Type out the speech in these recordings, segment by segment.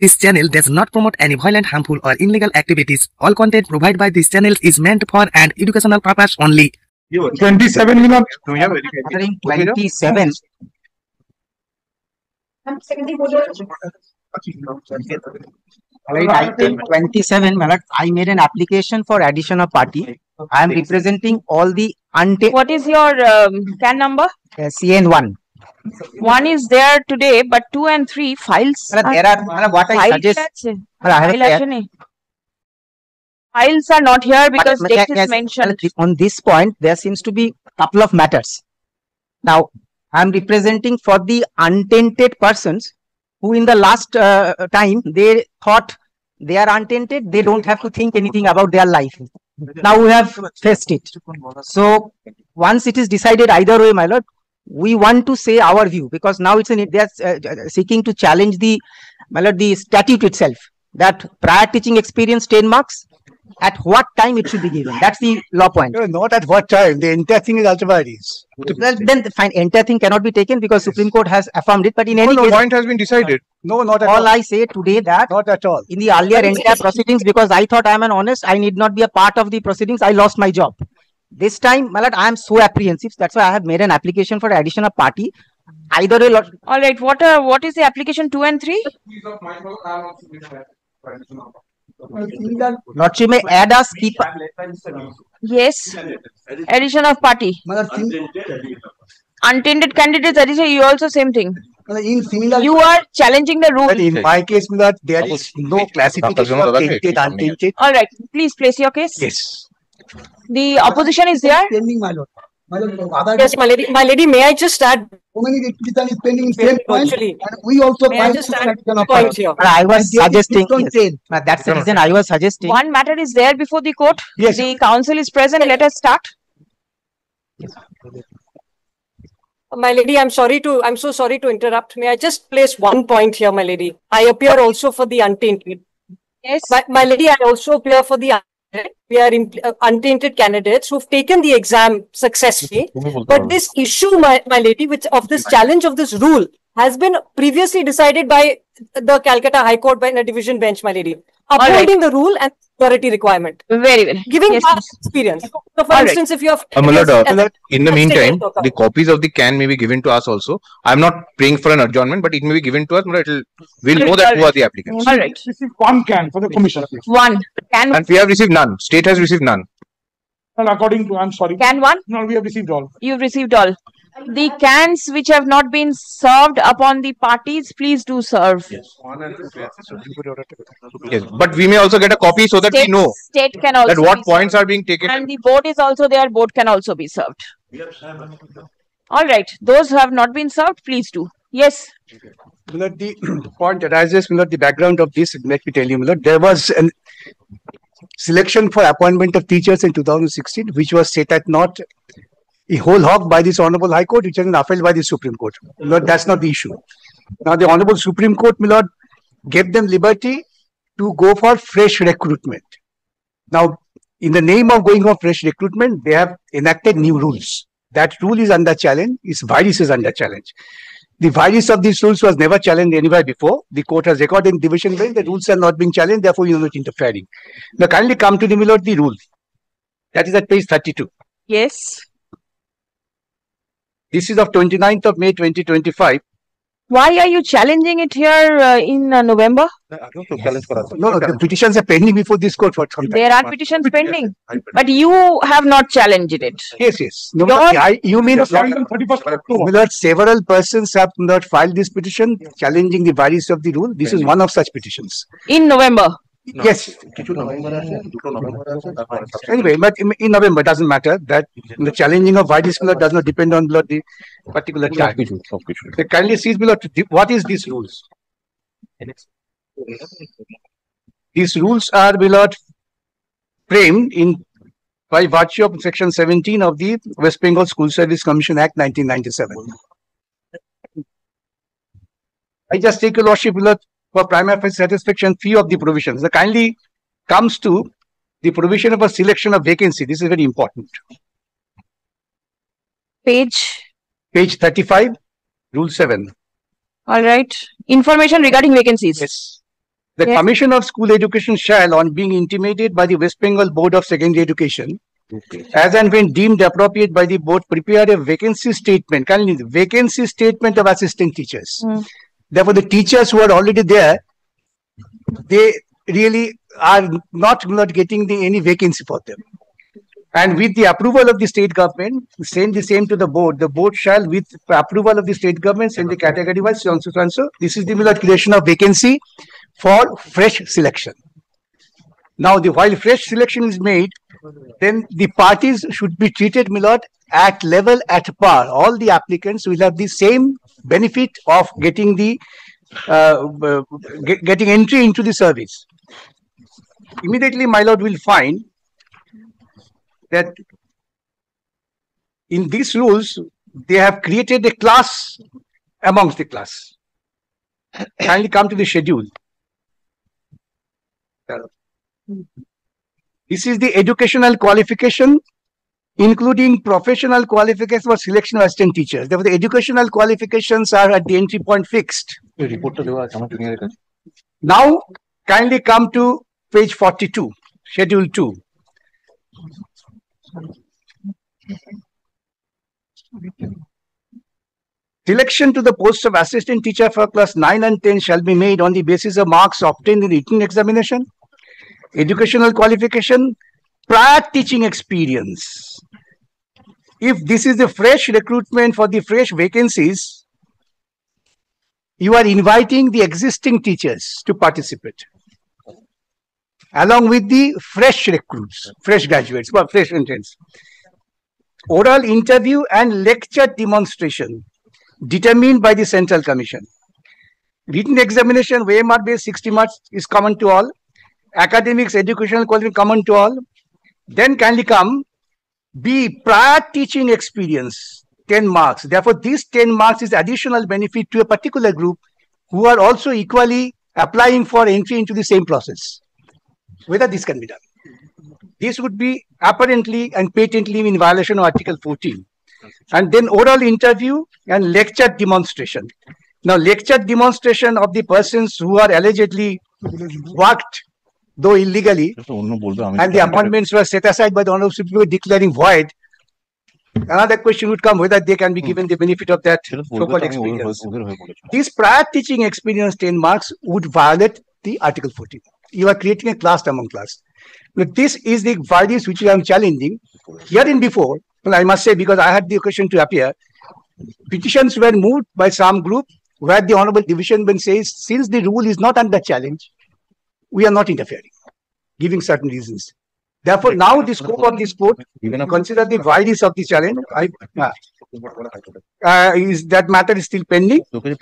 This channel does not promote any violent, harmful, or illegal activities. All content provided by this channel is meant for an educational purpose only. 27 minutes. 27. Item 27, I made an application for addition of party. I am representing all the What is your CAN number? CN1. 1 is there today, but 2 and 3 files. There are what I suggest. Files are not here because date is mentioned. On this point, there seems to be a couple of matters. Now, I am representing for the untainted persons who in the last time they thought they are untainted, they don't have to think anything about their life. Now we have faced it. So once it is decided either way, my lord, we want to say our view, because now it's they are seeking to challenge the statute itself, that prior teaching experience 10 marks. At what time it should be given? That's the law point. No, not at what time. The entire thing is ultra vires. Well, then fine, entire thing cannot be taken because Supreme Court has affirmed it. But in any case, point has been decided. No, not at all. I say today that not at all. In the earlier entire proceedings, because I thought I am an honest, I need not be a part of the proceedings. I lost my job. This time, my lord, I am so apprehensive. That's why I have made an application for addition of party. Either way, lord. All right. What is the application 2 and 3? Lord, you may add a skipper. Yes. Addition of party. Untainted candidates addition. You also same thing. You are challenging the rule. In my case, there is no classification of tainted, untainted. All right. Please place your case. Yes. The opposition is there. Yes, my lady, may I just add? So many requisition is pending in same point, and we also I just add point here. I was suggesting, yes. That's the reason I was suggesting. One matter is there before the court. Yes. The council is present. Let us start. My lady, I'm so sorry to interrupt. May I just place one point here, my lady? I appear also for the untainted. Yes. My lady, I also appear for the untainted. We are untainted candidates who've taken the exam successfully. But this issue, my lady, of this challenge of this rule has been previously decided by the Calcutta High Court by a division bench, my lady, upholding the rule and security requirement. Very well. Giving past experience. So, for instance, if you have... in the meantime, the copies of the CAN may be given to us also. I'm not praying for an adjournment, but it may be given to us. We'll know that who are the applicants. All right. This is one CAN for the commission. One. CAN. And we have received none. State has received none. And according to, I'm sorry. CAN 1? No, we have received all. You've received all. The cans which have not been served upon the parties, please do serve. Yes. Yes. But we may also get a copy so that we know State can also that what be points served. are being taken. And the board is also there. Board can also be served. All right. Those who have not been served, please do. Yes. The point arises, the background of this, let me tell you, there was a selection for appointment of teachers in 2016, which was set at not a whole hog by this Honorable High Court, which has been upheld by the Supreme Court. That's not the issue. Now, the Honorable Supreme Court, gave them liberty to go for fresh recruitment. Now, in the name of going for fresh recruitment, they have enacted new rules. That rule is under challenge, its virus is under challenge. The virus of these rules was never challenged anywhere before. The court has recorded in division bench, the rules are not being challenged, therefore you are not interfering. Now, kindly come to the the rule. That is at page 32. Yes. This is of 29th of May 2025. Why are you challenging it here in November? No, the petitions are pending before this court for some time. There are petitions pending, but you have not challenged it. Yes. No, you mean several persons have not filed this petition challenging the virus of the rule. This is one of such petitions. In November? No. Yes. Anyway, but in November, doesn't matter. That the challenging of virus does not depend on the particular time. The kindly sees what is these rules? These rules are framed by virtue of section 17 of the West Bengal School Service Commission Act 1997. I just take your lordship for prima facie satisfaction few of the provisions. The kindly comes to the provision of a selection of vacancy. This is very important. Page 35, Rule 7. All right. Information regarding vacancies. Yes. The Yes. Commission of School Education shall, on being intimated by the West Bengal Board of Secondary Education, as and when deemed appropriate by the board, prepare a vacancy statement. Kindly, the vacancy statement of assistant teachers. Therefore, the teachers who are already there, they really are not getting any vacancy for them. And with the approval of the state government, send the same to the board. The board shall, with approval of the state government, send the category wise so and so. This is the creation of vacancy for fresh selection. Now, while fresh selection is made, then the parties should be treated, Milord, at level, at par. All the applicants will have the same benefit of getting the getting entry into the service. Immediately, my lord will find that in these rules, they have created a class amongst the class. Kindly come to the schedule. This is the educational qualification, including professional qualifications for selection of assistant teachers. Therefore, the educational qualifications are at the entry point fixed. Now, kindly come to page 42, schedule 2. Selection to the post of assistant teacher for class 9 and 10 shall be made on the basis of marks obtained in the written examination, educational qualification, prior teaching experience. If this is the fresh recruitment for the fresh vacancies, you are inviting the existing teachers to participate, along with the fresh recruits, fresh graduates, fresh entrants. Oral interview and lecture demonstration determined by the Central Commission. Written examination, OMR based 60 marks is common to all. Academics, educational qualification common to all. Then kindly come B, prior teaching experience, 10 marks. Therefore, this 10 marks is additional benefit to a particular group who are also equally applying for entry into the same process. Whether this can be done. This would be apparently and patently in violation of Article 14. And then oral interview and lecture demonstration. Now, lecture demonstration of the persons who are allegedly worked, though illegally, and the appointments were set aside by the Honorable Supreme Court declaring void. Another question would come whether they can be given the benefit of that so-called experience. This prior teaching experience, 10 marks, would violate the Article 14. You are creating a class among class. But this is the values which I am challenging. Herein before, well, I must say, because I had the occasion to appear, petitions were moved by some group where the Honorable Division Bench says, since the rule is not under challenge, we are not interfering, giving certain reasons. Therefore, now the scope of this court, consider the values of the challenge. Is that matter is still pending? And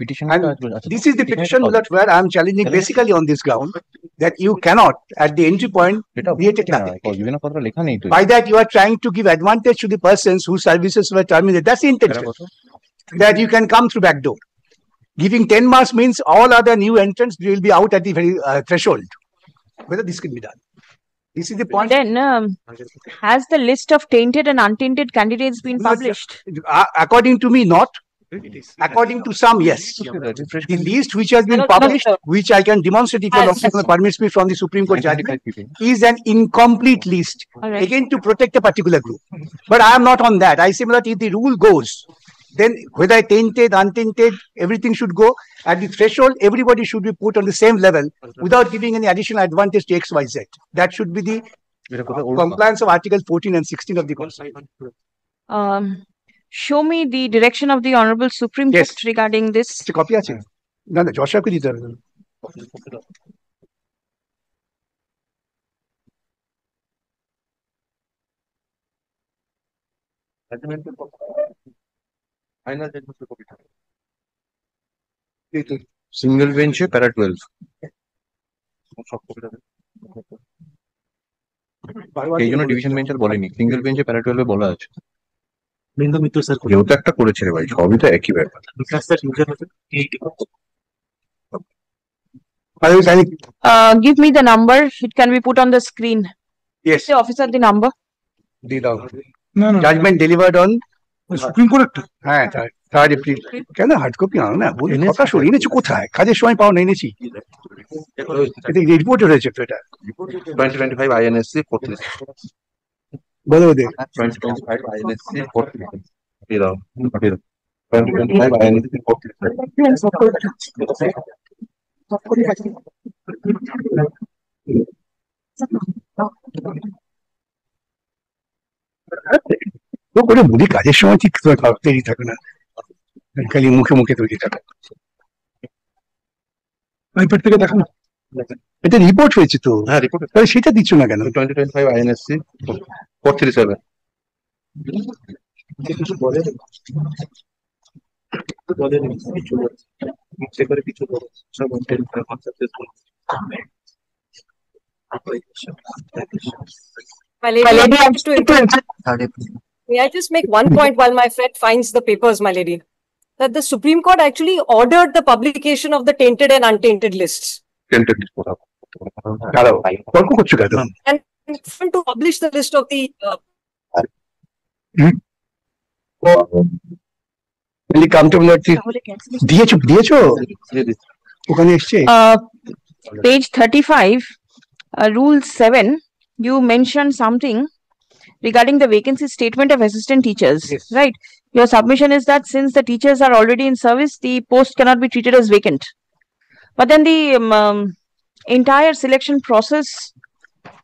this is the petition where I am challenging basically on this ground that you cannot, at the entry point, create a classification. By that, you are trying to give advantage to the persons whose services were terminated. That's the intention. That you can come through back door. Giving 10 marks means all other new entrants will be out at the very threshold. Whether this can be done. This is the point. Then, has the list of tainted and untainted candidates been published? According to me, not. According to some, yes. The list which has been published, which I can demonstrate if your permits me from the Supreme Court judgment, is an incomplete list. Again, to protect a particular group. But I am not on that. I say that if the rule goes, then whether tainted, untainted, everything should go. At the threshold, everybody should be put on the same level without giving any additional advantage to X, Y, Z. That should be the compliance of Article 14 and 16 of the Constitution. Show me the direction of the Honorable Supreme Court regarding this. Copy আছে? না না Joshua ko dite hobe. Single bench para 12. এই জন্য division bench আর বলেনি, single বেঞ্চে প্যারা 12 বলা আছে। বৃন্দমিত্র স্যার যেহেতু একটা করেছে রে ভাই, সবই তো একই ব্যাপার। Give me the number. It can be put on the screen. Yes. The officer, the number. No. Judgment delivered on supreme court একটা হ্যাঁ 3rd এপ্রিল কেন হার্ড কপি আনো না বলি কথা শুনি এনেছো কোথায় কাজের সময় পাও না এনেছি এটা রিপোর্ট রয়েছে তো এটা 2025 INSC 43 বলো ওদের 2025 INSC 43 এরাও 2025 INSC 43 তো করে বলি কাজের সময় ঠিক তৈরি থাকে না খালি মুখে মুখে তৈরি থাকে আইপ্যাড থেকে দেখানো এটা রিপোর্ট হয়েছে তো হ্যাঁ রিপোর্ট তাহলে সেটা দিচ্ছ না কেন 2025 INSC 437 My lady, I have to interrupt. May I just make one point while my friend finds the papers, my lady? That the Supreme Court actually ordered the publication of the tainted and untainted lists. দাঁড়াও তর্ক করছো কেন And to publish the list of the দিয়েছো ওখানে এসছে Page 35, Rule 7, you mentioned something regarding the vacancy statement of assistant teachers, Yes. right? Your submission is that since the teachers are already in service, the post cannot be treated as vacant. But then the entire selection process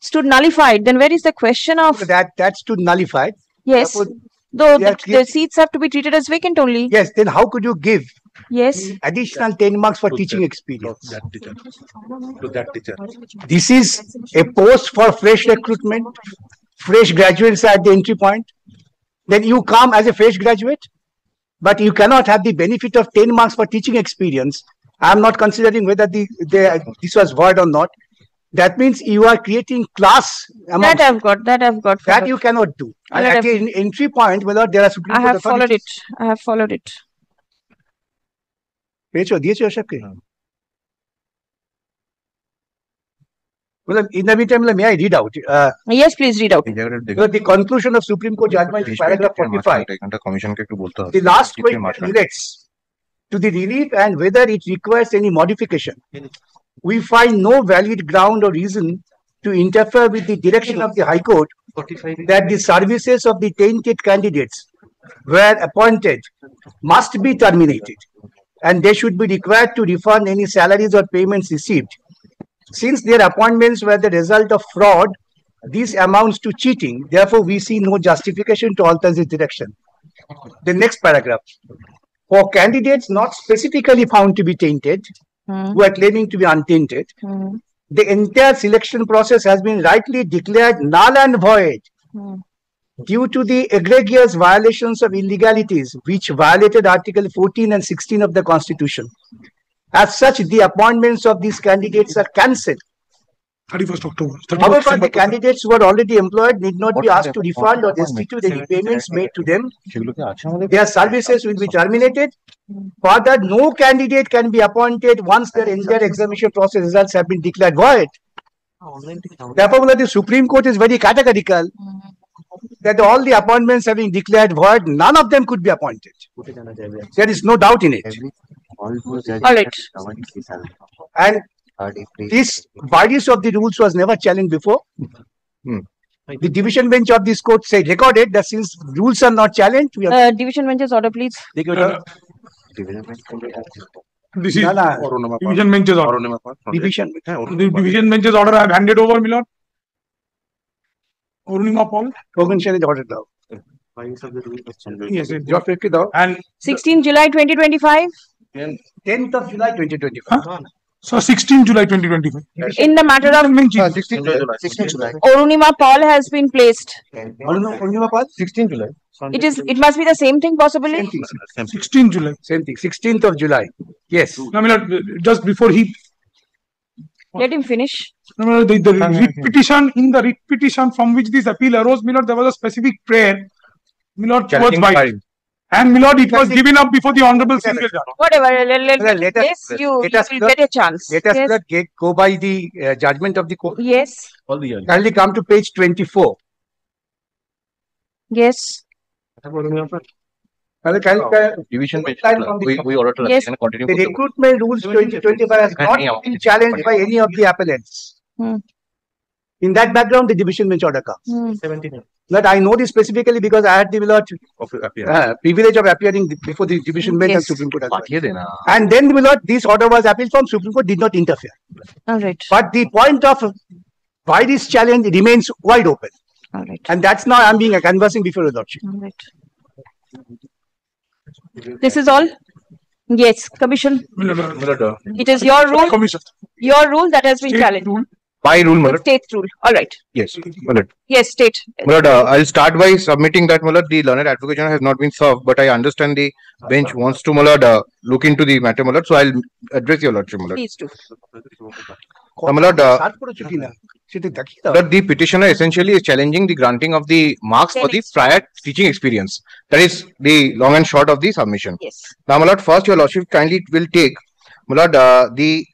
stood nullified. Then where is the question of, that stood nullified. yes, Suppose though they are the seats have to be treated as vacant only. Yes, then how could you give Yes. additional 10 marks for teaching experience? To that teacher. This is a post for fresh recruitment, fresh graduates at the entry point. Then you come as a fresh graduate, but you cannot have the benefit of 10 marks for teaching experience. I'm not considering whether this was void or not. That means you are creating class amongst That I've got. that you cannot do. And That at I've- the entry point, whether there are Supreme I Court have followed it. authorities- I have followed it. পেয়েছো দিয়েছো এসবকে Well, in the meantime, may I read out? Yes, please read out. The conclusion of Supreme Court judgment, paragraph 45. কমিশনকে একটু বলতে হবে The last point relates to the relief and whether it requires any modification. We find no valid ground or reason to interfere with the direction of the High Court that the services of the tainted candidates were appointed must be terminated and they should be required to refund any salaries or payments received. Since their appointments were the result of fraud, this amounts to cheating. Therefore, we see no justification to alter this direction. The next paragraph. For candidates not specifically found to be tainted, who are claiming to be untainted, the entire selection process has been rightly declared null and void due to the egregious violations of illegalities which violated Article 14 and 16 of the Constitution. As such, the appointments of these candidates are cancelled. 31st October. However, the candidates who are already employed need not be asked to refund or restitute any payments made to them. Their services will be terminated. Further, no candidate can be appointed once their entire examination process results have been declared void. Therefore, the Supreme Court is very categorical that all the appointments having declared void, none of them could be appointed. There is no doubt in it. All right. And this various of the rules was never challenged before. The division bench of this court said recorded that since rules are not challenged, we are Division benches order, please. This is No, no. division benches order. division. The division benches order I have handed over, my lord. Arunima Paul. Convention is ordered now. Yes, yes. Your 50 now. And 16 July 2025. 10th of July 2025. so 16 July 2025. In the matter of 16 July. Orunima Paul has been placed. Arunima Pal? 16 July. It must be the same thing possibly. Same thing. 16 July. Same thing. 16th of July. Yes. No, my lord, just before he, Let him finish. no, my lord, the writ petition, in the writ petition from which this appeal arose, my lord, there was a specific prayer, my lord, towards Biden. And my lord, it was given up before the honorable single judge. Whatever. Well, let us- Yes, you let us will get a chance. Let us Yes. not go by the judgment of the court. Yes. Kindly come to page 24. Yes. Division bench. We order to Yes. continue. The recruitment rules 2025 has not been challenged by any of the appellants. In that background, the division bench order comes. But I know this specifically because I had the privilege of appearing before the division bench and Yes. Supreme Court as well. And then this order was appealed from Supreme Court, did not interfere. All right. But the point of why this challenge remains wide open. All right. And that's now I'm being conversing before the Lordship. All right. This is all? Yes, Commission. It is your rule. Commission. Your rule that has been State challenged. rule. By rule, Malad. State rule. All right. Yes, Malad. Yes, state. Malad, I'll start by submitting that Malad, the learned advocate general has not been served, but I understand the bench wants to Malad look into the matter, Malad. So I'll address your Lordship, Malad. Please do. Malad, that the petitioner essentially is challenging the granting of the marks for the prior teaching experience. That is the long and short of the submission. Yes. Now, Malad, first your Lordship kindly will take Malad the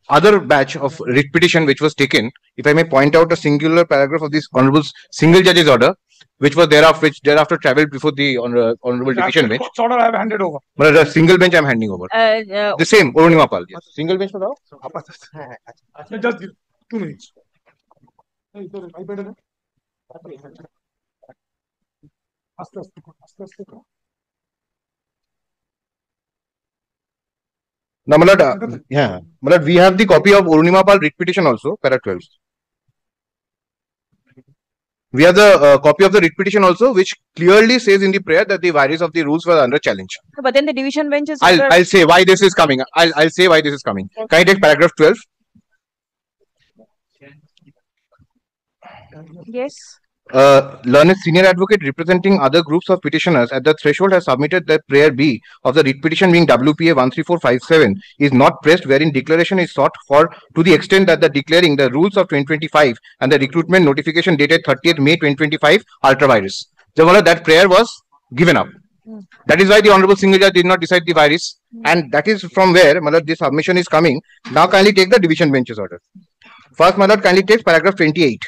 other batch of writ petition which was taken. If I may point out a singular paragraph of this honorable single judge's order, which was thereafter travelled before the honorable division bench. Order I have handed over. Malad, the single bench I'm handing over. The same, Arunima Pal. Yes. Single bench for now. Just 2 minutes. Now, Malad, Malad, we have the copy of Arunima Pal writ petition also, para 12. We have the copy of the writ petition also, which clearly says in the prayer that the virus of the rules were under challenge. But then the division bench is. I'll say why this is coming. I'll say why this is coming. Can I take paragraph 12? Yes. Learned senior advocate representing other groups of petitioners at the threshold has submitted that prayer B of the writ petition being WPA 13457 is not pressed, wherein declaration is sought for to the extent that the declaring the rules of 2025 and the recruitment notification dated 30th May 2025 ultra virus. That prayer was given up. That is why the honorable single judge did not decide the virus, and that is from where Malad, this submission is coming. Now kindly take the division bench's order. First, Malad, kindly take paragraph 28.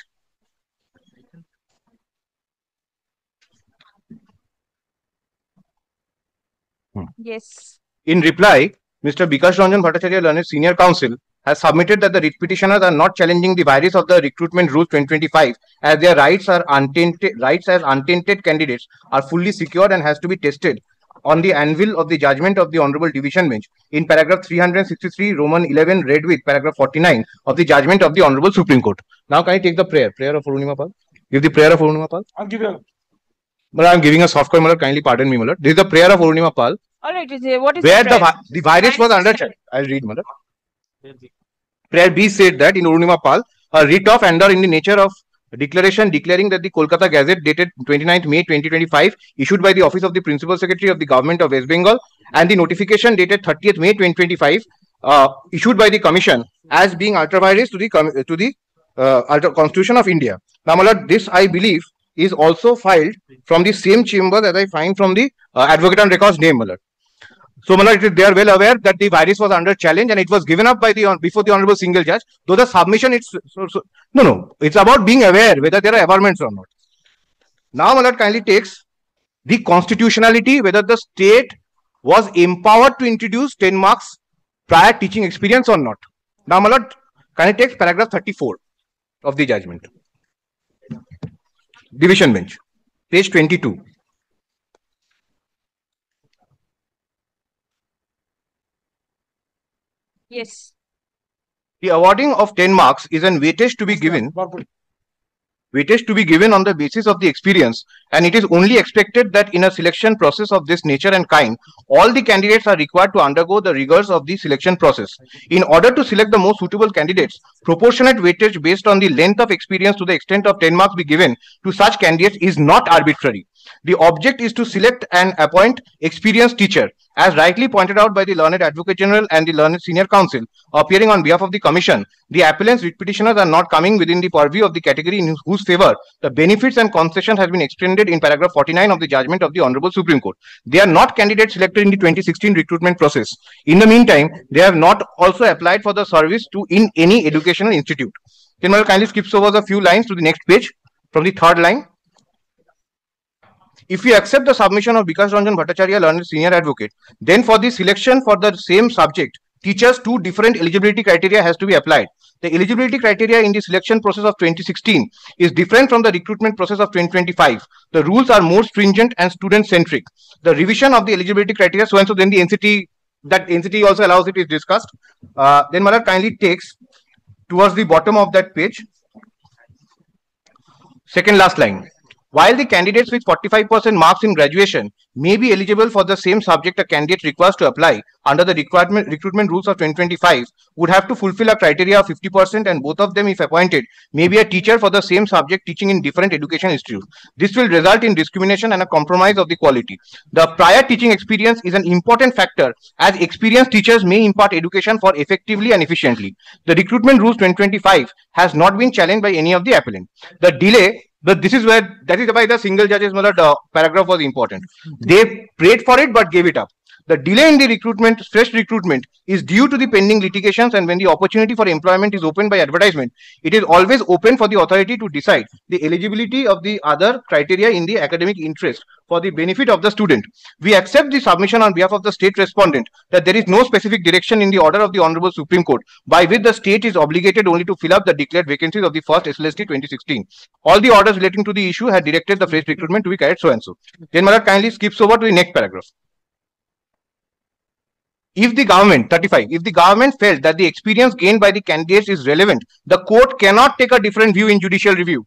Yes. In reply, Mr. Bikash Ranjan Bhattacharya, learned senior counsel, has submitted that the writ petitioners are not challenging the virus of the recruitment rules 2025 as their rights as untainted candidates are fully secured and has to be tested on the anvil of the judgment of the honorable division bench in paragraph 363 Roman 11 read with paragraph 49 of the judgment of the honorable Supreme Court. Now can I take the prayer of Arunima Pal? Give the prayer of Arunima Pal. I'll give you. But I'm giving a soft call, Malad. Kindly pardon me, Malad. This is the prayer of Arunima Pal. All right. What is where the virus was under check. I'll read, Malad. Prayer B said that in Arunima Pal, a writ of and or in the nature of declaration declaring that the Kolkata Gazette dated 29th May 2025 issued by the office of the Principal Secretary of the Government of West Bengal and the notification dated 30th May 2025 issued by the Commission as being ultra virus to the Constitution of India. Now, Malad, this I believe is also filed from the same chamber that I find from the advocate on record's name, Malad. So, Malad, they are well aware that the virus was under challenge and it was given up by before the honorable single judge. Though the submission, it's about being aware whether there are averments or not. Now, Malad kindly takes the constitutionality, whether the state was empowered to introduce 10 marks prior teaching experience or not. Now, Malad kindly takes paragraph 34 of the judgment. Division bench, page 22. Yes. The awarding of 10 marks is an weightage to be given on the basis of the experience, and it is only expected that in a selection process of this nature and kind, all the candidates are required to undergo the rigors of the selection process. In order to select the most suitable candidates, proportionate weightage based on the length of experience to the extent of 10 marks be given to such candidates is not arbitrary. The object is to select and appoint experienced teacher, as rightly pointed out by the learned advocate general and the learned senior counsel appearing on behalf of the commission. The appellants writ petitioners are not coming within the purview of the category in whose favor the benefits and concessions has been extended in paragraph 49 of the judgment of the honorable Supreme Court. They are not candidates selected in the 2016 recruitment process. In the meantime, they have not also applied for the service in any educational institute. Then kindly skips over a few lines to the next page from the third line. If we accept the submission of Vikas Ranjan Bhattacharya, learned senior advocate, then for the selection for the same subject, teachers, two different eligibility criteria has to be applied. The eligibility criteria in the selection process of 2016 is different from the recruitment process of 2025. The rules are more stringent and student-centric. The revision of the eligibility criteria, so and so, then the NCT, that NCT also allows it, is discussed. Then Malad kindly takes towards the bottom of that page, second last line. While the candidates with 45% marks in graduation may be eligible for the same subject a candidate requires to apply under the recruitment rules of 2025, would have to fulfill a criteria of 50%, and both of them, if appointed, may be a teacher for the same subject teaching in different education institutes. This will result in discrimination and a compromise of the quality. The prior teaching experience is an important factor, as experienced teachers may impart education for effectively and efficiently. The recruitment rules 2025 has not been challenged by any of the appellant. The delay, but this is where, that is why the single judge's paragraph was important. They prayed for it but gave it up. The delay in the recruitment, fresh recruitment, is due to the pending litigations, and when the opportunity for employment is opened by advertisement, it is always open for the authority to decide the eligibility of the other criteria in the academic interest for the benefit of the student. We accept the submission on behalf of the state respondent that there is no specific direction in the order of the Honorable Supreme Court by which the state is obligated only to fill up the declared vacancies of the first SLST 2016. All the orders relating to the issue had directed the fresh recruitment to be carried so and so. Then Malad kindly skips over to the next paragraph. If the government, 35, if the government felt that the experience gained by the candidates is relevant, the court cannot take a different view in judicial review.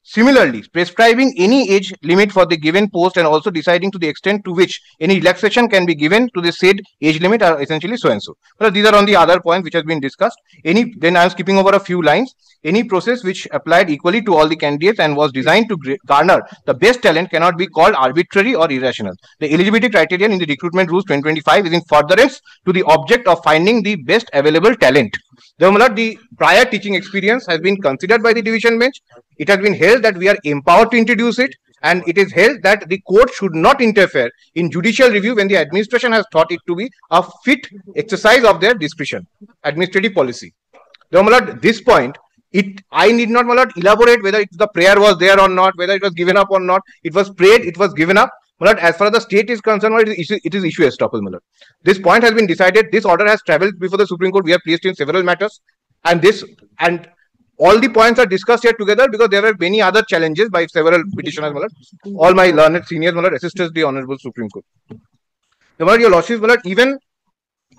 Similarly, prescribing any age limit for the given post and also deciding to the extent to which any relaxation can be given to the said age limit are essentially so and so. But these are on the other points which has been discussed. Then I am skipping over a few lines. Any process which applied equally to all the candidates and was designed to garner the best talent cannot be called arbitrary or irrational. The eligibility criterion in the recruitment rules 2025 is in furtherance to the object of finding the best available talent. The prior teaching experience has been considered by the division bench. It has been held that we are empowered to introduce it, and it is held that the court should not interfere in judicial review when the administration has thought it to be a fit exercise of their discretion, administrative policy. This point, I need not elaborate whether the prayer was there or not, whether it was given up or not. It was prayed, it was given up. As far as the state is concerned, it is issue estoppel. This point has been decided. This order has travelled before the Supreme Court. We are placed in several matters, and all the points are discussed here together because there were many other challenges by several petitioners. All my learned seniors assisted the Honorable Supreme Court. Your Lordship, even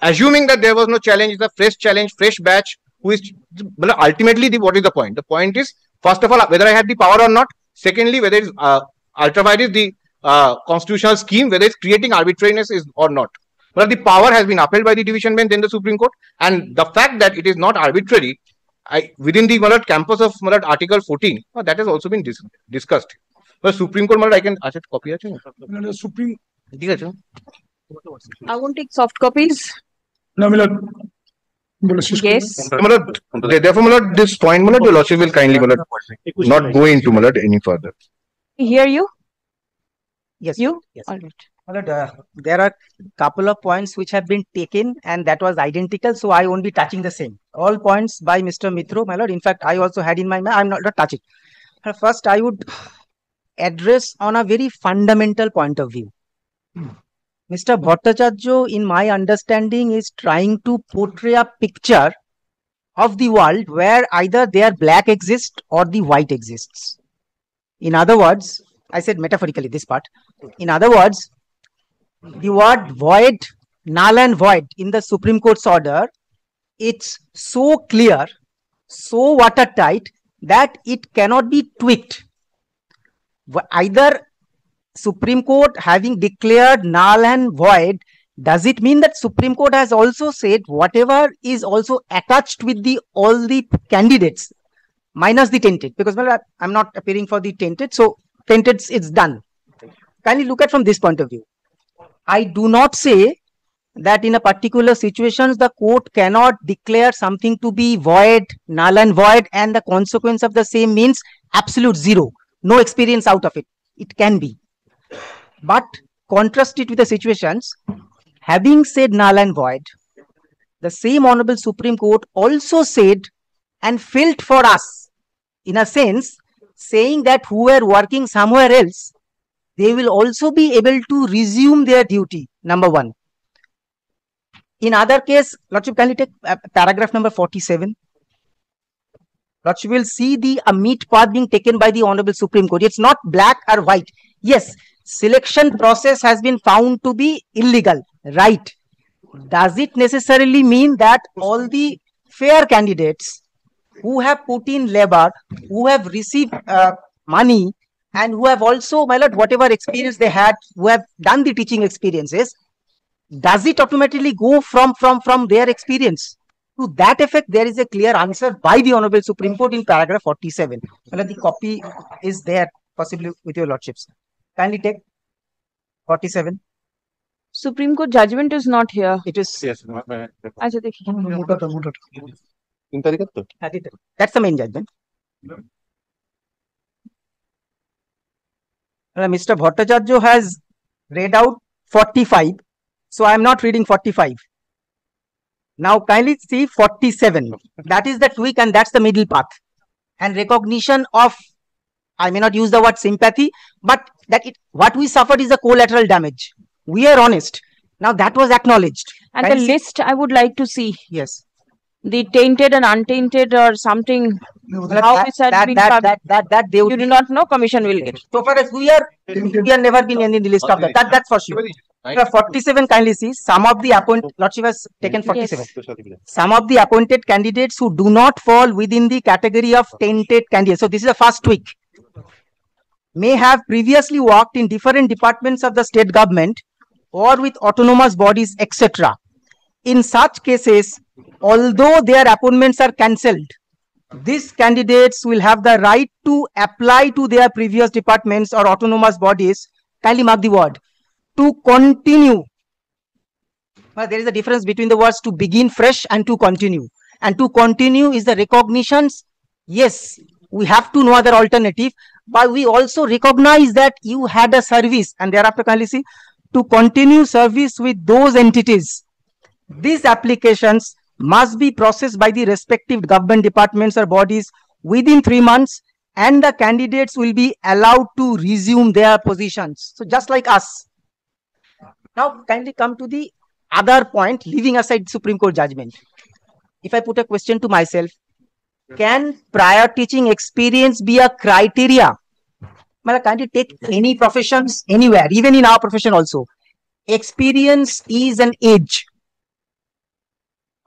assuming that there was no challenge, it's a fresh challenge, fresh batch. Who is ultimately what is the point? The point is, first of all, whether I had the power or not. Secondly, whether it's ultra-vires the constitutional scheme, whether it's creating arbitrariness is or not. But the power has been upheld by the division bench in the Supreme Court, and the fact that it is not arbitrary within the campus of Article 14, that has also been discussed. But Supreme Court, I can copy it. Supreme. I won't take soft copies. No, Yes. Therefore, this point, your Lordship will kindly not go into any further. Hear you? Yes. You? Yes. All right. There are couple of points which have been taken, and that was identical, so I won't be touching the same. All points by Mr. Mitro, my lord. In fact, I also had in my mind, I'm not touching. First, I would address on a very fundamental point of view. Mr. Bhattacharya, in my understanding, is trying to portray a picture of the world where either there black exists or the white exists. In other words, I said metaphorically this part. In other words, the word void, null and void in the Supreme Court's order, it's so clear, so watertight that it cannot be tweaked. Either Supreme Court having declared null and void, does it mean that Supreme Court has also said whatever is also attached with all the candidates minus the tainted? Because I'm not appearing for the tainted, so tainted, it's done. Kindly look at from this point of view. I do not say that in a particular situation the court cannot declare something to be void, null and void, and the consequence of the same means absolute zero, no experience out of it. It can be. But contrast it with the situations, having said null and void, the same Honorable Supreme Court also said and felt for us, in a sense, saying that who were working somewhere else, they will also be able to resume their duty, number one. In other case, Lordship, kindly take paragraph number 47. Lordship will see the meat path being taken by the Honorable Supreme Court. It's not black or white. Yes, selection process has been found to be illegal, right? Does it necessarily mean that all the fair candidates who have put in labor, who have received money, and who have also, my lord, whatever experience they had, who have done the teaching experiences, does it automatically go from their experience? To that effect, there is a clear answer by the Honorable Supreme Court in paragraph 47. My lord, the copy is there, possibly with your lordships. Kindly take 47. Supreme Court judgment is not here. It is. Yes. अच्छा देखिए. That's the main judgment. Mr. Bhattacharya has read out 45. So I am not reading 45. Now kindly see 47. That is the tweak and that's the middle path. And recognition of, I may not use the word sympathy, but that what we suffered is a collateral damage. We are honest. Now that was acknowledged. And Kindly the list I would like to see. Yes. The tainted and untainted or something. How it had been that they would you do not know, commission will get. So far as we are never been in the list of that. That's for sure. 47, kindly see, some of the appointed, Lordship has taken 47. Yes. Some of the appointed candidates who do not fall within the category of tainted candidates. So this is the first tweak. May have previously worked in different departments of the state government or with autonomous bodies, etc. In such cases, although their appointments are cancelled, these candidates will have the right to apply to their previous departments or autonomous bodies, kindly mark the word, to continue. Well, there is a difference between the words to begin fresh and to continue. And to continue is the recognitions. Yes, we have to no other alternative, but we also recognize that you had a service, and thereafter kindly see, to continue service with those entities. These applications must be processed by the respective government departments or bodies within 3 months, and the candidates will be allowed to resume their positions. So just like us. Now kindly come to the other point, leaving aside Supreme Court judgment. If I put a question to myself, can prior teaching experience be a criteria? Can't you take any professions anywhere, even in our profession also? Experience is an age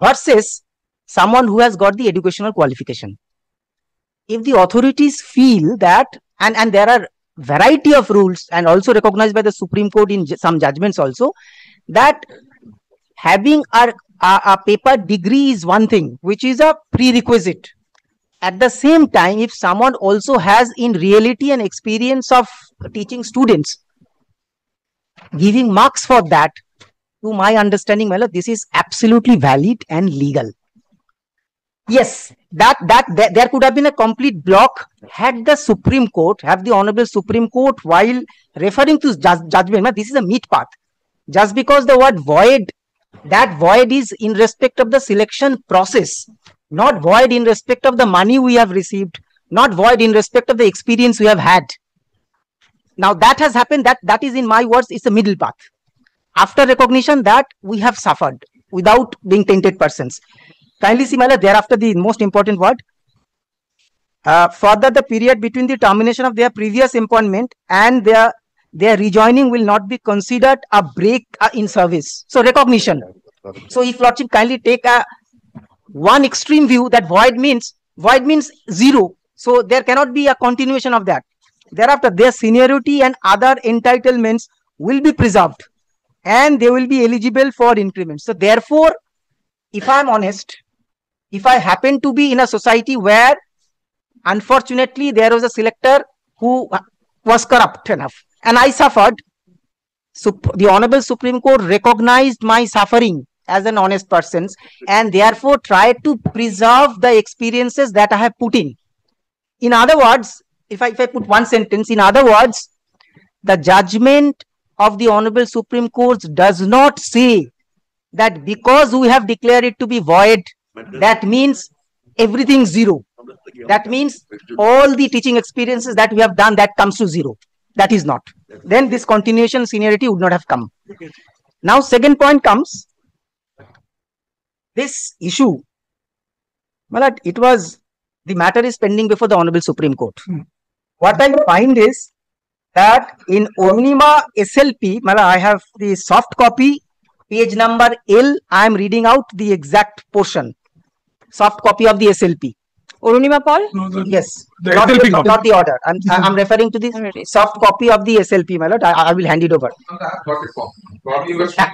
versus someone who has got the educational qualification. If the authorities feel that, and there are variety of rules and also recognized by the Supreme Court in some judgments also, that having a paper degree is one thing, which is a prerequisite. At the same time, if someone also has in reality an experience of teaching students, giving marks for that, to my understanding, my lord, this is absolutely valid and legal. Yes, there could have been a complete block had the Supreme Court, have the Honorable Supreme Court, while referring to judgment, this is a meat path. Just because the word void, that void is in respect of the selection process, not void in respect of the money we have received, not void in respect of the experience we have had. Now that has happened, that is in my words, it's a middle path. After recognition that we have suffered without being tainted persons. Kindly see, my lord, thereafter the most important word. Further, the period between the termination of their previous employment and their rejoining will not be considered a break in service. So recognition. So if lordship kindly take one extreme view, that void means zero. So there cannot be a continuation of that. Thereafter, their seniority and other entitlements will be preserved, and they will be eligible for increments. So therefore, if I am honest, if I happen to be in a society where unfortunately there was a selector who was corrupt enough and I suffered, so the Honorable Supreme Court recognized my suffering as an honest person and therefore tried to preserve the experiences that I have put in. In other words, if I put one sentence, in other words, the judgment of the Honorable Supreme Court does not say that because we have declared it to be void, that means everything zero. That means all the teaching experiences that we have done, that comes to zero. That is not. then this continuation seniority would not have come. Now, second point comes, this issue, well, it was, the matter is pending before the Honorable Supreme Court. What I find is that in Orunima SLP, well, I have the soft copy, page number L, I am reading out the exact portion, soft copy of the SLP. Orunima Paul? No, Yes, the not, SLP copy. not the order. I'm referring to the soft copy of the SLP, my lord. I will hand it over.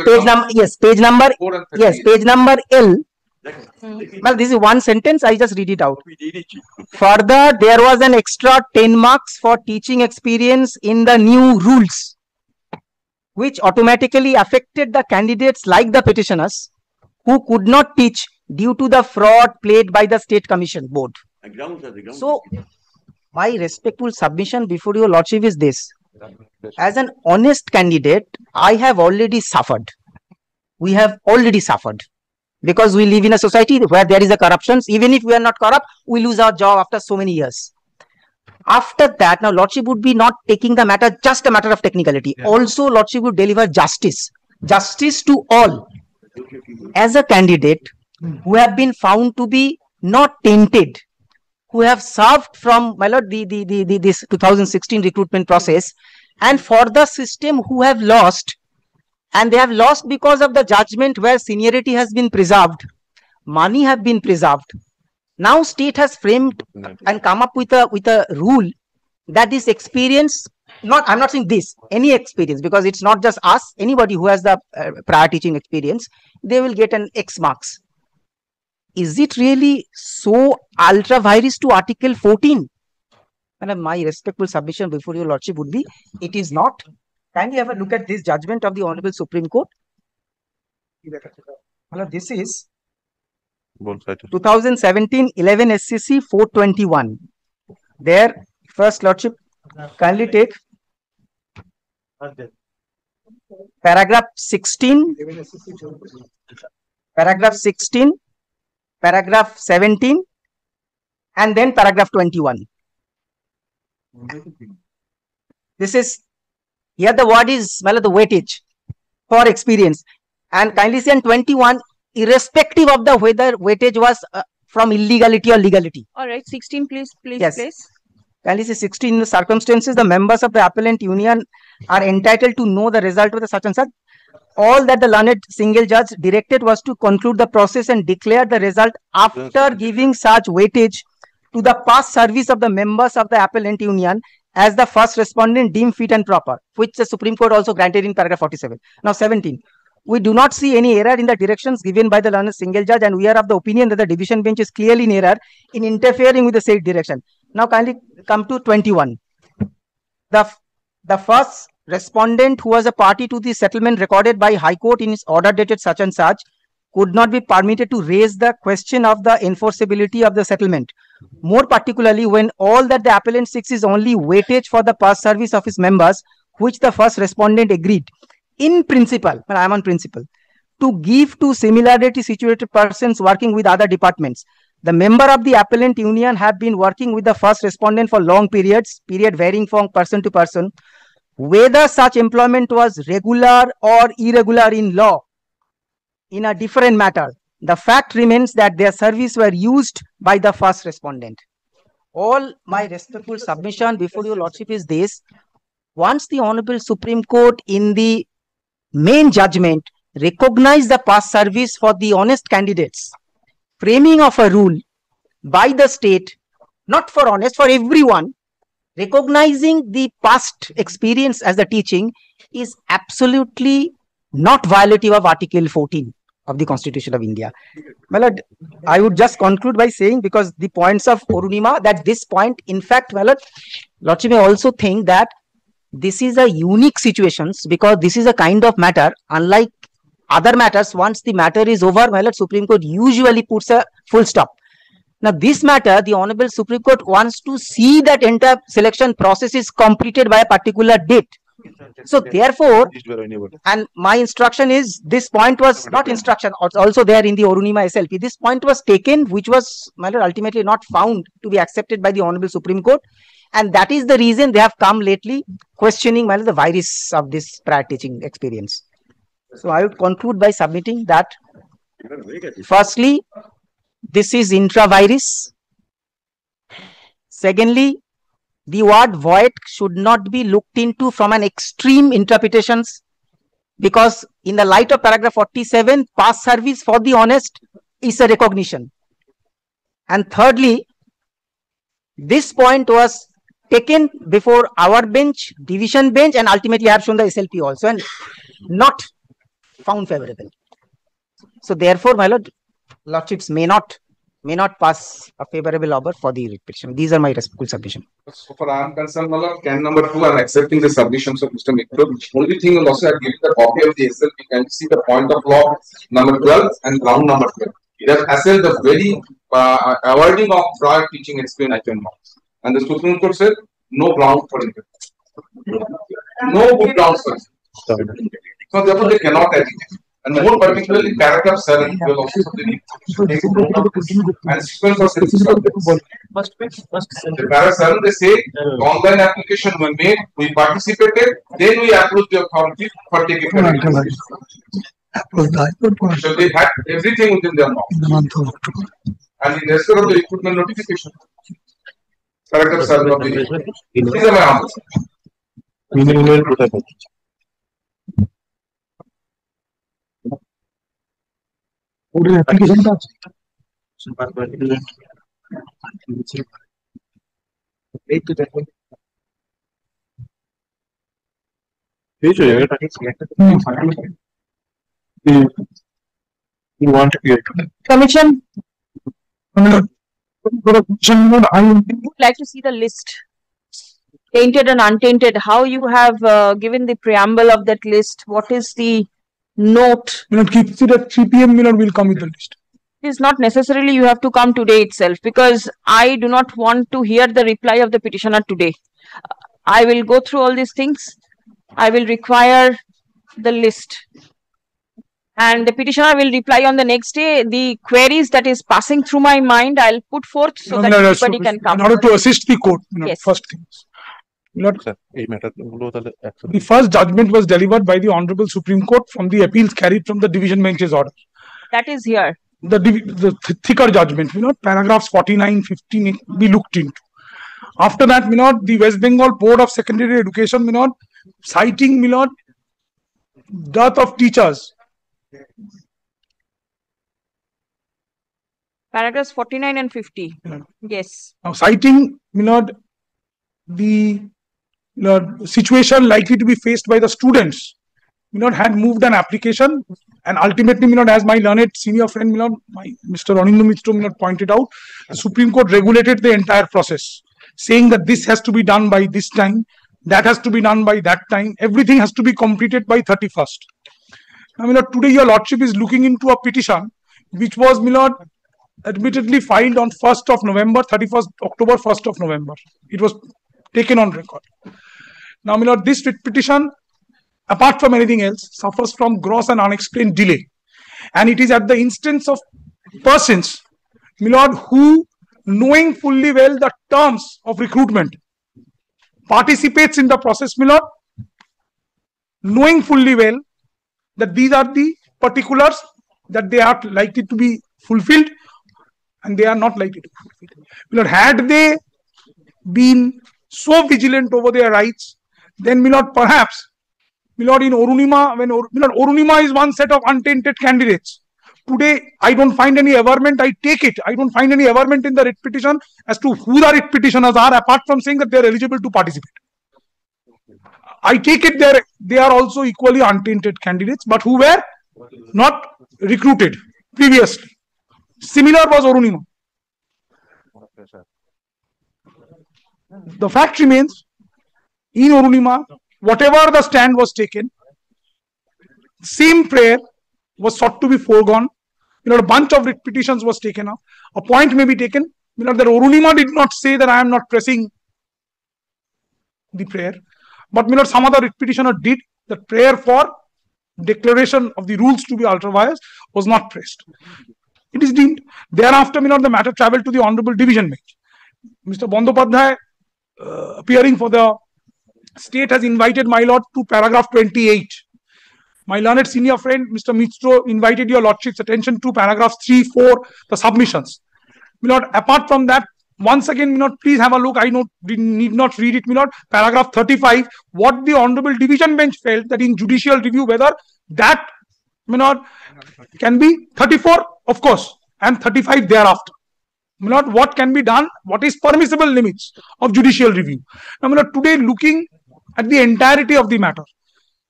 Page number, yes, page number, yes, page number L. Well, this is one sentence, I just read it out. Further, there was an extra 10 marks for teaching experience in the new rules, which automatically affected the candidates like the petitioners who could not teach due to the fraud played by the State Commission Board. So, my respectful submission before your lordship is this. As an honest candidate, I have already suffered. We have already suffered. Because we live in a society where there is a corruption. Even if we are not corrupt, we lose our job after so many years. After that, now lordship would be not taking the matter just a matter of technicality. Yeah. Also, lordship would deliver justice. Justice to all. As a candidate who have been found to be not tainted, who have served from, my lord, this 2016 recruitment process, and for the system who have lost, and they have lost because of the judgment where seniority has been preserved, money have been preserved. Now state has framed and come up with a rule that this experience, I'm not saying this, any experience, because it's not just us, anybody who has the prior teaching experience, they will get an X marks. Is it really so ultra virus to Article 14? And my respectful submission before your lordship would be, it is not. Kindly have a look at this judgment of the Honorable Supreme Court. This is 2017 11 SCC 421. There, first lordship, kindly take paragraph 16, paragraph 16, paragraph 17, and then paragraph 21. This is, here the word is, well, the weightage for experience. And kindly say, and 21, irrespective of the whether weightage was from illegality or legality. All right, 16, please, yes. Please. Kindly say, 16, in the circumstances, the members of the appellant union are entitled to know the result of the such and such. All that the learned single judge directed was to conclude the process and declare the result after giving such weightage to the past service of the members of the appellant union as the first respondent deemed fit and proper, which the Supreme Court also granted in paragraph 47. Now 17. We do not see any error in the directions given by the learned single judge, and we are of the opinion that the division bench is clearly in error in interfering with the said direction. Now kindly come to 21. The first respondent who was a party to the settlement recorded by High Court in its order dated such and such could not be permitted to raise the question of the enforceability of the settlement. More particularly, when all that the appellant seeks is only weightage for the past service of his members, which the first respondent agreed, in principle, I am on principle, to give to similarity situated persons working with other departments. The member of the appellant union have been working with the first respondent for long periods, varying from person to person. Whether such employment was regular or irregular in law, in a different matter, the fact remains that their service were used by the first respondent. All my respectful submission before your lordship is this: once the Honorable Supreme Court in the main judgment recognized the past service for the honest candidates, framing of a rule by the state, not for honest, for everyone, recognizing the past experience as the teaching is absolutely not violative of Article 14 of the Constitution of India. Well, I would just conclude by saying, because the points of Orunima, that this point, in fact, well, lordship may also think that this is a unique situation, because this is a kind of matter, unlike other matters, once the matter is over, well, Supreme Court usually puts a full stop. Now, this matter, the Honorable Supreme Court wants to see that entire selection process is completed by a particular date. So, therefore, and my instruction is, this point was not instruction, also there in the Orunima SLP. This point was taken, which was ultimately not found to be accepted by the Honorable Supreme Court. And that is the reason they have come lately questioning the virus of this prior teaching experience. So I would conclude by submitting that firstly, this is intra-virus. Secondly, the word void should not be looked into from an extreme interpretations, because in the light of paragraph 47, past service for the honest is a recognition. And thirdly, this point was taken before our bench, division bench, and ultimately I have shown the SLP also, and not found favorable. So therefore, my lord, lordships may not pass a favorable order for the writ petition. These are my respectful submission. So far I am concerned, my lord, can number 2, I am accepting the submissions of Mr. Mitro. Only thing is also I have given the copy of the SLP. Can you see the point of law number 12 and ground number 12? It has assailed the very awarding of prior teaching experience item marks. And the Supreme Court said no ground for it. No good grounds for it. So therefore they cannot edit it. And more particularly paragraph 7 will also and sequence of the paragraph 7 they say online application when made, we participated, then we approach the authority for taking it. So they had everything within their mouth. And in respect of the recruitment notification, paragraph 7 of the these are my answers. Commission, I would like to see the list, tainted and untainted, how you have given the preamble of that list. What is the note? keep it at 3 p.m. We'll come with the list. It is not necessarily you have to come today itself, because I do not want to hear the reply of the petitioner today. I will go through all these things. I will require the list. And the petitioner will reply on the next day. The queries that is passing through my mind, I'll put forth so that everybody can come. In order to assist the court, Yes. first things. The first judgment was delivered by the Honorable Supreme Court from the appeals carried from the division bench's order. That is here. The thicker judgment, paragraphs 49, 15 be looked into. After that, the West Bengal Board of Secondary Education, citing, dearth of teachers. Paragraphs 49 and 50. Yes. Now, citing, the situation likely to be faced by the students, had moved an application, and ultimately, as my learned senior friend, Mr. Anindya Mitra pointed out, the Supreme Court regulated the entire process, saying that this has to be done by this time, that has to be done by that time, everything has to be completed by 31st. Now, today your lordship is looking into a petition which was, admittedly filed on 1st of November, 31st October, 1st of November. It was taken on record. Now, this petition, apart from anything else, suffers from gross and unexplained delay. And it is at the instance of persons, who, knowing fully well the terms of recruitment, participates in the process, knowing fully well that these are the particulars that they are likely to be fulfilled and they are not likely to be fulfilled. Had they been so vigilant over their rights, then perhaps in Orunima, when Orunima is one set of untainted candidates. Today, I don't find any averment, I take it. I don't find any averment in the writ petition as to who the writ petitioners are, apart from saying that they are eligible to participate. I take it they are also equally untainted candidates, but who were not recruited previously. Similar was Orunima. The fact remains, in Orunima, whatever the stand was taken, same prayer was sought to be foregone. A bunch of writ petitions was taken up. A point may be taken, that Orunima did not say that I am not pressing the prayer, but some other writ petitioner did. The prayer for declaration of the rules to be ultra vires was not pressed. It is deemed. Thereafter, the matter travelled to the Honorable Division Bench. Mr. Bandopadhyay appearing for the state has invited my lord to paragraph 28. My learned senior friend, Mr. Mistro, invited your lordship's attention to paragraphs 3, 4, the submissions. My lord, apart from that, once again, my lord, please have a look. I need not read it, my lord. Paragraph 35, what the Honorable Division Bench felt that in judicial review, whether that, my lord, can be 34, of course, and 35 thereafter. My lord, what can be done? What is permissible limits of judicial review? Now, my lord, today looking at the entirety of the matter,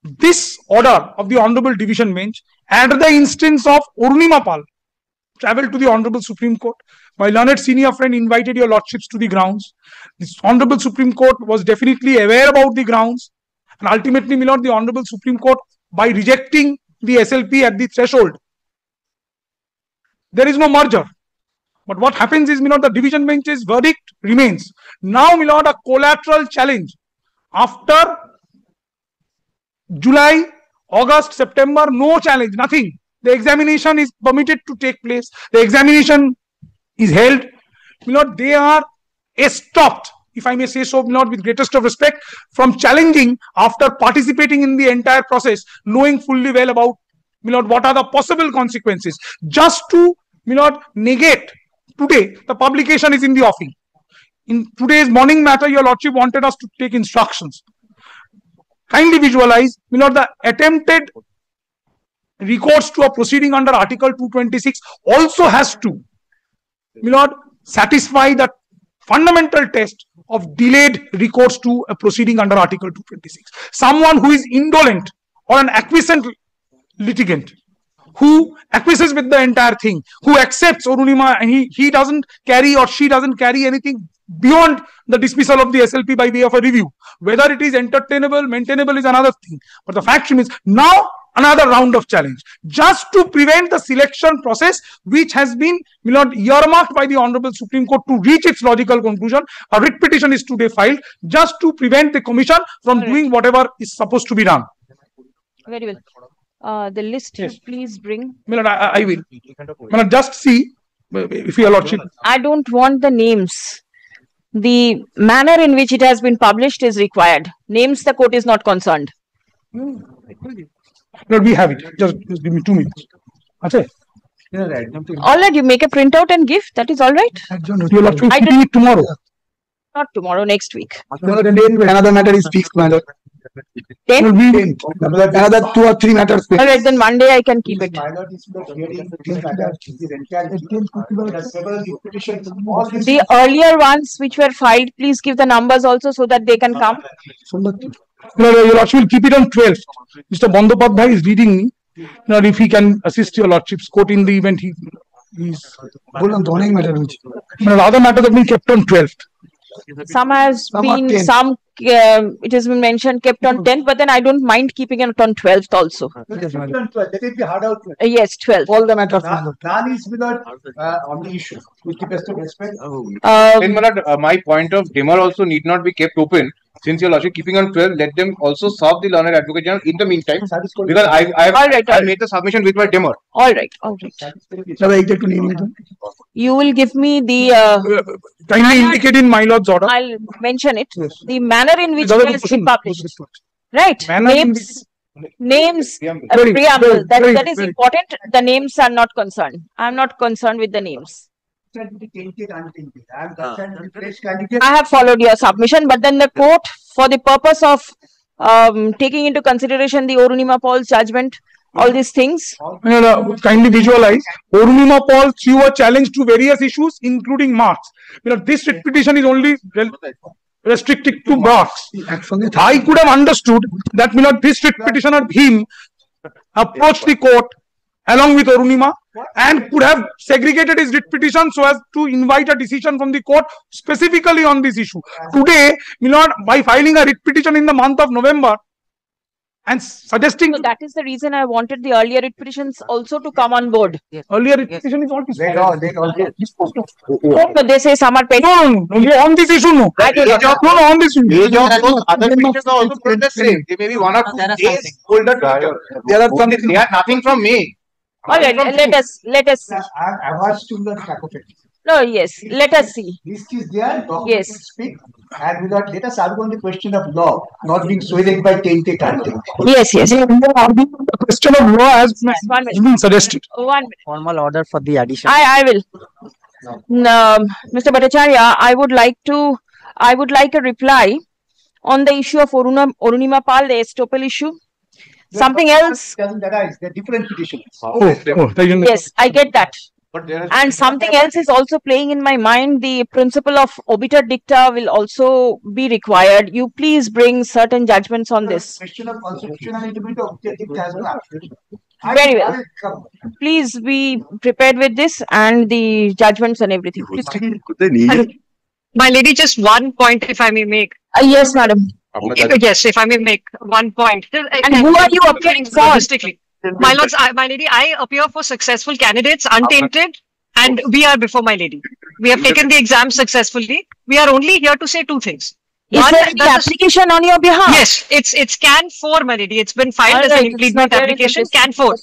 this order of the Honorable Division Bench and the instance of Arunima Pal travelled to the Honorable Supreme Court. My learned senior friend invited your lordships to the grounds. This Honorable Supreme Court was definitely aware about the grounds, and ultimately, my lord, the Honorable Supreme Court, by rejecting the SLP at the threshold, there is no merger. But what happens is, my lord, the Division Bench's verdict remains. Now, my lord, a collateral challenge after July, August, September, no challenge, nothing. The examination is permitted to take place. The examination is held. My lord, they are stopped, if I may say so, my lord, with greatest of respect, from challenging after participating in the entire process, knowing fully well about, my lord, what are the possible consequences. Just to, my lord, negate today, the publication is in the offing. In today's morning matter, your lordship wanted us to take instructions. Kindly visualize, my lord, the attempted recourse to a proceeding under Article 226 also has to, my lord, satisfy the fundamental test of delayed recourse to a proceeding under Article 226. Someone who is indolent or an acquiescent litigant, who acquiesces with the entire thing, who accepts Arunima and he doesn't carry or she doesn't carry anything beyond the dismissal of the SLP by way of a review. Whether it is entertainable, maintainable is another thing. But the fact remains, now another round of challenge, just to prevent the selection process which has been, my lord, earmarked by the Honorable Supreme Court to reach its logical conclusion. A writ petition is today filed just to prevent the Commission from doing whatever is supposed to be done. Very well. The list, yes, please bring. My lord, I will. My lord, just see, if your lordship. I don't want the names. The manner in which it has been published is required. Names, the court is not concerned. Lord, we have it. Just give me 2 minutes. That's it. All right, you make a printout and give. That is all right. Your lordship will see it tomorrow. Not tomorrow, next week. Another matter is fixed, my lord. 10? Another 2 or 3 matters. All right, then Monday I can keep it. The earlier ones which were filed, please give the numbers also so that they can come. Your lordship will keep it on 12th. Mr. Bandopadhyay is reading me. Now, if he can assist your lordship's court in the event, he's. Other matters have been kept on 12th. Some has been, it has been mentioned kept on 10th, but then I don't mind keeping it on 12th also. Yes, 12th. All the matters. Plan is without on the issue. With the best of respect. My point of demur also need not be kept open. Since your lordship keeping on 12, let them also serve the learned advocate general in the meantime. Because I made the submission with my demur. All right, all right. You will give me the. Kindly indicate in my lord's order. I'll mention it. Yes. The manner in which it has been published. Right. Names, preamble. That is important. The names are not concerned. I'm not concerned with the names. I have followed your submission, but then the court, for the purpose of taking into consideration the Arunima Paul's judgment, all these things. Kindly visualize. Arunima Paul threw a challenge to various issues, including marks. This writ petition is only restricted to marks. I could have understood that this writ petitioner Bhim approached the court along with Arunima and could have segregated his writ petition so as to invite a decision from the court specifically on this issue. Today, by filing a writ petition in the month of November and suggesting... So that is the reason I wanted the earlier writ petitions also to come on board. Yes. Earlier writ petition is but they say some are pending. No, on this issue, no. On this issue. Age of those other petitions are also the same. They may be 1 or 2 days older. There are some. They are nothing from me. All right, let us. I was to the No, yes, let us see. List is there, document Yes. will speak, and without, let us argue on the question of law, not being swayed by tainted content. Yes, yes. The question of law has One minute. been suggested. 1 minute. Formal order for the addition. I will. Mr. Bhattacharya, I would like a reply on the issue of Arunima Pal, the estoppel issue. Something else. Doesn't arise, they're different petitions. Yes, I get that. But there has And something else is also playing in my mind. The principle of obiter dicta will also be required. You please bring certain judgments on this. Question of constitutionality of objective has not. Very well. Please be prepared with this and the judgments and everything. Please. My lady, just one point, if I may make. Yes, madam. Yes, if I may make one point. And who are you appearing for? Logistically. My lords, my lady, I appear for successful candidates, untainted, and we are before my lady. We have taken the exam successfully. We are only here to say two things. Is One, there any that the- application on your behalf? Yes, it's CAN 4, my lady. It's been filed as an Alright, it's implement not there in the application, list. CAN 4.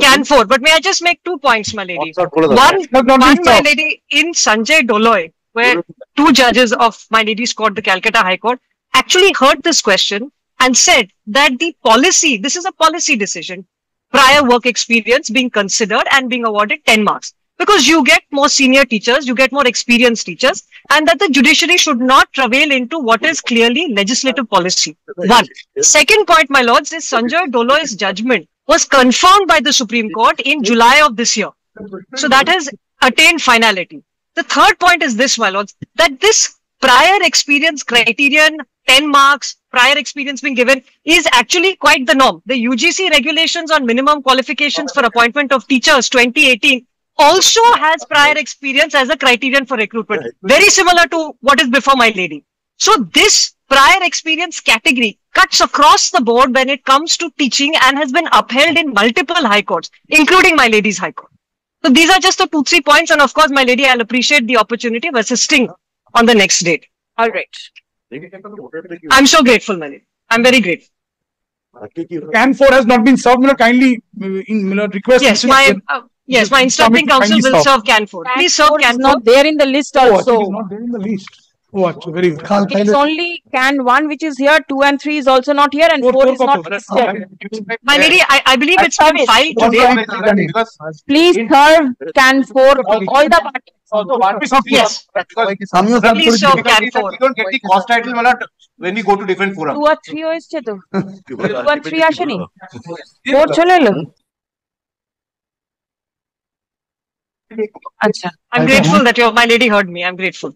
CAN 4. But may I just make 2 points, my lady? One, Not my stop. lady, in Sanjay Doloy, where 2 judges of my lady's court, the Calcutta High Court, actually heard this question and said that the policy, this is a policy decision, prior work experience being considered and being awarded 10 marks. Because you get more senior teachers, you get more experienced teachers, and that the judiciary should not travail into what is clearly legislative policy. One. Second point, my lords, is Sanjay Doloy's judgment was confirmed by the Supreme Court in July of this year. So that has attained finality. The third point is this, my lords, that this prior experience criterion, 10 marks, prior experience being given, is actually quite the norm. The UGC regulations on minimum qualifications for appointment of teachers 2018 also has prior experience as a criterion for recruitment. Very similar to what is before my lady. So this prior experience category cuts across the board when it comes to teaching and has been upheld in multiple high courts, including my lady's high court. So these are just the 2-3 points. And of course, my lady, I'll appreciate the opportunity of assisting on the next date. All right. I'm so grateful, my lady. I'm very grateful. CAN 4 has not been served. Kindly request. Yes, my instructing counsel will serve CAN 4. Please serve It's CAN 4. not there in the list Oh, I think also. it's not there in the list. Oh, actually, very well. It's only CAN 1 which is here, 2 and 3 is also not here, and 4 is not listed. My lady, I believe it's been filed today. Please serve CAN 4 all the parties. Yes, please serve CAN 4. we don't get the cost title when we go to different 2 forums. or 3 হয়েছে তো 2 আর 3 আসেনি 4 চলে এলো আচ্ছা I'm grateful that my lady heard me. I'm grateful.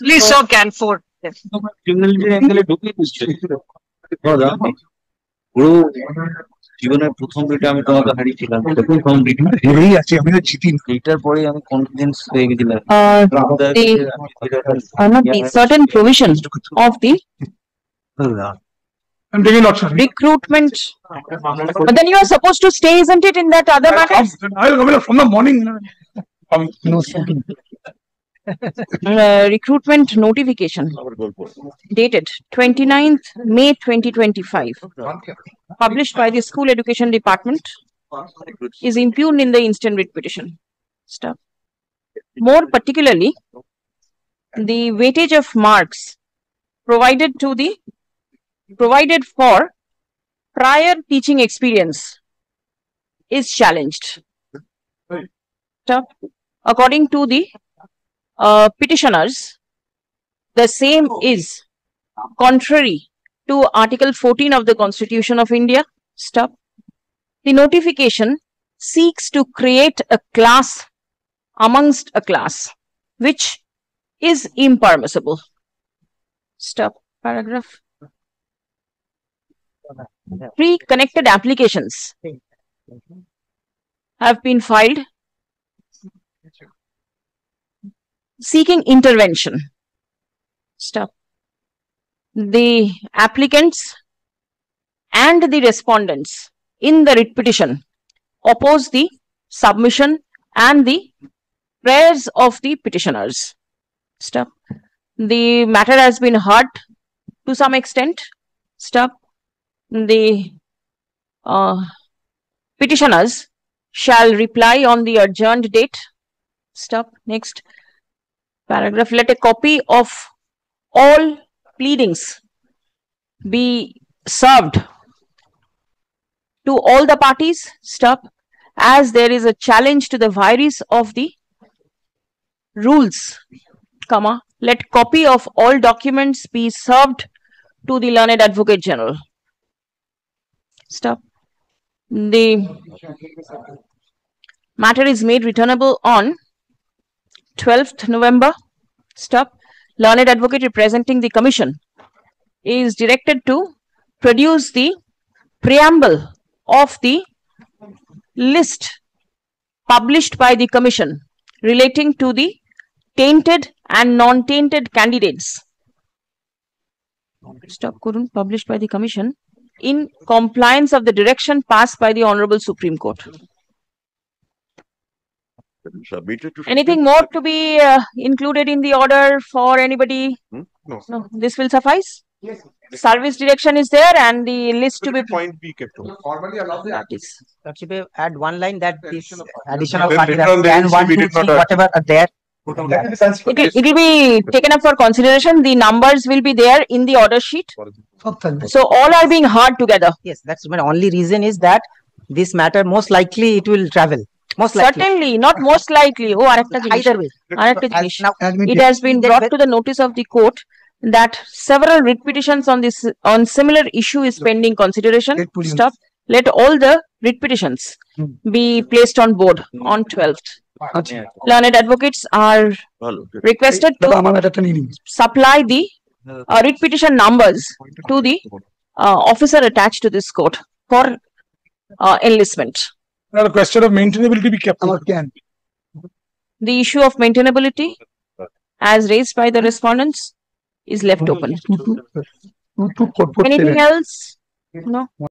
Please serve CAN 4. Yes. জীবনের প্রথম রিটে আমি তোমাকে হারিয়েছিলাম প্রথম রিটে হেরেই আছি আমি তো জিতি এইটার পরে আমি কনফিডেন্স পেয়ে গেছিলাম the certain provisions of the I'm taking lots of recruitment, but then you are supposed to stay, isn't it, in that other matters? I'll come from the morning. Recruitment notification dated 29th May 2025, published by the School Education Department, is impugned in the instant writ petition. Stuff. More particularly, the weightage of marks provided for prior teaching experience is challenged. Stuff. According to the petitioners, the same is contrary to Article 14 of the Constitution of India. Stop. The notification seeks to create a class amongst a class, which is impermissible. Stop. Paragraph. 3 connected applications have been filed seeking intervention. Stop. The applicants and the respondents in the writ petition oppose the submission and the prayers of the petitioners. Stop. The matter has been heard to some extent. Stop. The petitioners shall reply on the adjourned date. Stop. Next paragraph. Let a copy of all pleadings be served to all the parties. Stop. As there is a challenge to the vires of the rules, comma, let copy of all documents be served to the learned advocate general. Stop. The matter is made returnable on 12th November. Stop. Learned advocate representing the commission is directed to produce the preamble of the list published by the commission relating to the tainted and non-tainted candidates. Stop. Couldn't published by the commission in compliance of the direction passed by the Honorable Supreme Court. Anything more to be included in the order for anybody? No. This will suffice? Yes. Service direction is there and the list to be point be kept on. Formally allow the That add one line that this additional party can 1, 2, 3, whatever are there. It will be taken up for consideration. The numbers will be there in the order sheet. So all are being heard together. Yes, that's my only reason is that this matter most likely it will travel. Most likely. Certainly, not most likely. Oh, either way. It has been brought to the notice of the court that several writ petitions on similar issue is pending consideration. Stop. Let all the writ petitions be placed on board on 12th. Learned advocates are requested to supply the writ petition numbers to the officer attached to this court for enlistment. Now the question of maintainability be kept. The issue of maintainability as raised by the respondents is left open. Anything else? No.